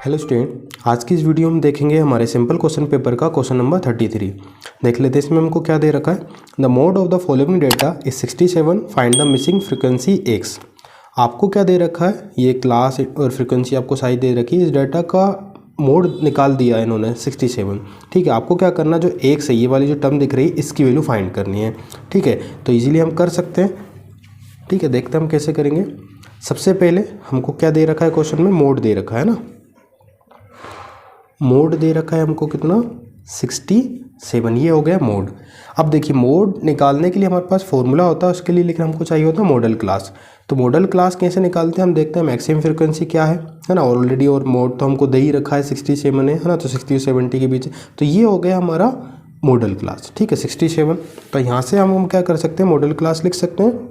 Hello student, आज की इस वीडियो में देखेंगे हमारे सिंपल क्वेश्चन पेपर का क्वेश्चन नंबर 33। देख लेते हैं इसमें हमको क्या दे रखा है। The mode of the following data is 67, find the missing frequency x. आपको क्या दे रखा है, ये क्लास और फ्रीक्वेंसी आपको साइज दे रखी है। इस डाटा का मोड निकाल दिया है इन्होंने 67। ठीक है, आपको क्या करना, जो एक्स है ये वाली जो टर्म दिख रही है इसकी वैल्यू फाइंड करनी है। ठीक है, तो ईजिली हम कर सकते हैं। ठीक है, देखते हैं हम कैसे करेंगे। सबसे पहले हमको क्या दे रखा है, क्वेश्चन में मोड दे रखा है ना, मोड दे रखा है हमको कितना 67, ये हो गया मोड। अब देखिए मोड निकालने के लिए हमारे पास फॉर्मूला होता है उसके लिए, लेकिन हमको चाहिए होता है मॉडल क्लास। तो मॉडल क्लास कैसे निकालते हैं हम देखते हैं। मैक्सिमम फ्रीक्वेंसी क्या है ना, ऑलरेडी, और मोड तो हमको दे ही रखा है 67 है ना, तो 60 और 70 के बीच, तो ये हो गया हमारा मॉडल क्लास। ठीक है 67, तो यहाँ से हम क्या कर सकते हैं, मॉडल क्लास लिख सकते हैं।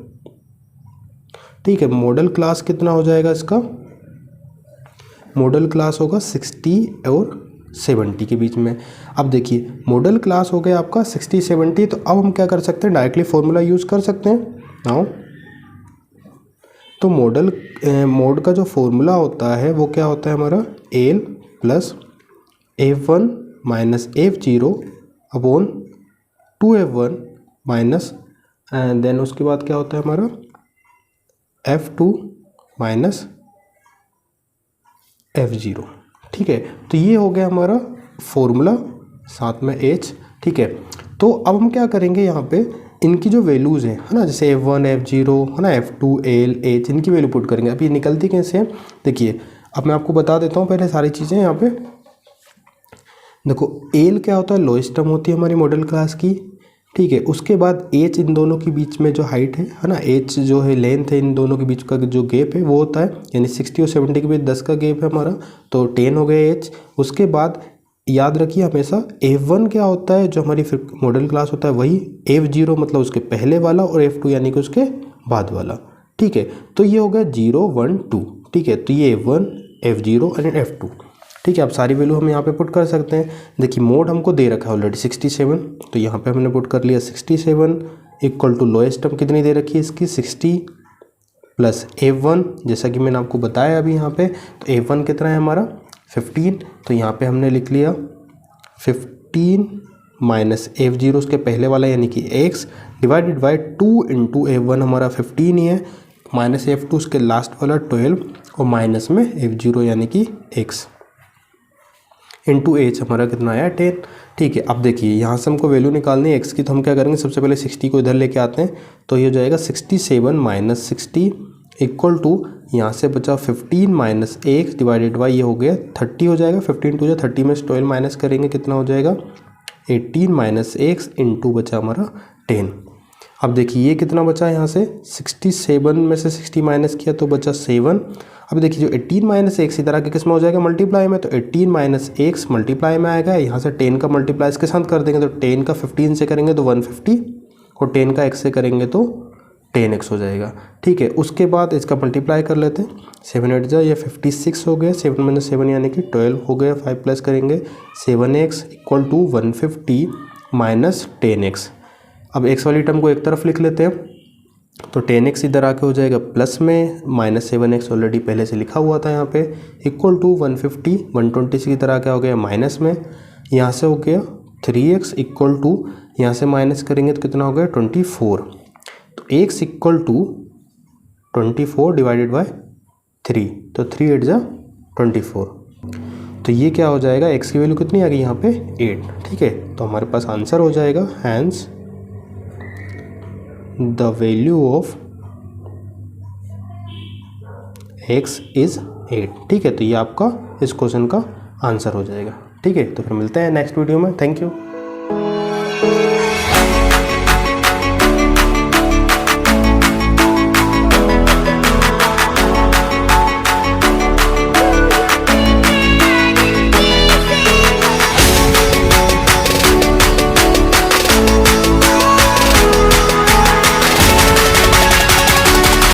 ठीक है, मॉडल क्लास कितना हो जाएगा इसका, मॉडल क्लास होगा 60 और 70 के बीच में। अब देखिए मॉडल क्लास हो गया आपका 60 70, तो अब हम क्या कर सकते हैं, डायरेक्टली फॉर्मूला यूज़ कर सकते हैं नाउ। तो मोड का जो फॉर्मूला होता है वो क्या होता है हमारा, L plus F1 minus F0 upon 2F1 minus then उसके बाद क्या होता है हमारा F2 माइनस F0। ठीक है, तो ये हो गया हमारा फॉर्मूला, साथ में H। ठीक है, तो अब हम क्या करेंगे, यहाँ पे इनकी जो वैल्यूज़ हैं है ना, जैसे F1 F0 है ना, F2 L H, इनकी वैल्यू पुट करेंगे। अब ये निकलती कैसे हैं, देखिए अब मैं आपको बता देता हूँ पहले सारी चीज़ें। यहाँ पे देखो L क्या होता है, लोएस्ट टर्म होती है हमारी मॉडल क्लास की। ठीक है, उसके बाद H इन दोनों के बीच में जो हाइट है ना, H जो है लेंथ है, इन दोनों के बीच का जो गैप है वो होता है, यानी 60 और 70 के बीच 10 का गैप है हमारा, तो 10 हो गया H। उसके बाद याद रखिए हमेशा F1 क्या होता है, जो हमारी मॉडल क्लास होता है वही, F0 मतलब उसके पहले वाला, और F2 यानी कि उसके बाद वाला। ठीक है, तो ये हो गया 0 1 2। ठीक है, तो ये F1 F0 एंड F2। ठीक है, अब सारी वैल्यू हम यहाँ पे पुट कर सकते हैं। देखिए मोड हमको दे रखा है ऑलरेडी 67, तो यहाँ पे हमने पुट कर लिया 67 इक्वल टू लोएस्ट टर्म कितनी दे रखी है इसकी 60 प्लस F1, जैसा कि मैंने आपको बताया अभी यहाँ पे, तो F1 कितना है हमारा 15, तो यहाँ पे हमने लिख लिया 15 माइनस F0 उसके पहले वाला यानी कि x divided by 2 into F1 हमारा 15 ही है, माइनस F2 उसके लास्ट वाला 12, और माइनस में F0 यानी कि x इंटू एच हमारा कितना आया 10। ठीक है, अब देखिए यहाँ से हमको वैल्यू निकालनी है एक्स की, तो हम क्या करेंगे, सबसे पहले 60 को इधर लेके आते हैं, तो ये हो जाएगा 67 माइनस 60 इक्वल टू, यहाँ से बचा 15 माइनस एक्स डिवाइडेड बाई, ये हो गया 30 हो जाएगा, 15 टू 30 में 12 माइनस करेंगे कितना हो जाएगा 18 माइनस एक्स इंटू बचा हमारा 10। अब देखिए ये कितना बचा यहाँ से, 67 में से 60 माइनस किया तो बचा 7। अब देखिए जो 18 माइनस एक्स इधर आके किस में हो जाएगा, मल्टीप्लाई में, तो 18 माइनस एक्स मल्टीप्लाई में आएगा। यहाँ से 10 का मल्टीप्लाई इसके साथ कर देंगे, तो 10 का 15 से करेंगे तो 150, और 10 का x से करेंगे तो 10x हो जाएगा। ठीक है, उसके बाद इसका मल्टीप्लाई कर लेते हैं, 7 8 जा, ये 56 हो गया, 7 माइनस 7 यानी कि 12 हो गया, 5 प्लस करेंगे 7x equal to 150 minus 10x। अब x वाली टर्म को एक तरफ लिख लेते हैं, तो 10x इधर आके हो जाएगा प्लस में, माइनस 7x ऑलरेडी पहले से लिखा हुआ था यहाँ पे, इक्वल टू 150 120 की तरह क्या हो गया माइनस में, यहाँ से हो गया 3x इक्वल टू, यहाँ से माइनस करेंगे तो कितना हो गया 24, तो x equal to 24 divided by 3, तो 3 8 जा 24, तो ये क्या हो जाएगा, x की वैल्यू कितनी आ गई यहाँ पे 8। ठीक है, तो हमारे पास आंसर हो जाएगा, hence the value of x is 8। ठीक है, तो ये आपका इस क्वेश्चन का आंसर हो जाएगा। ठीक है, तो फिर मिलते हैं नेक्स्ट वीडियो में। Thank you.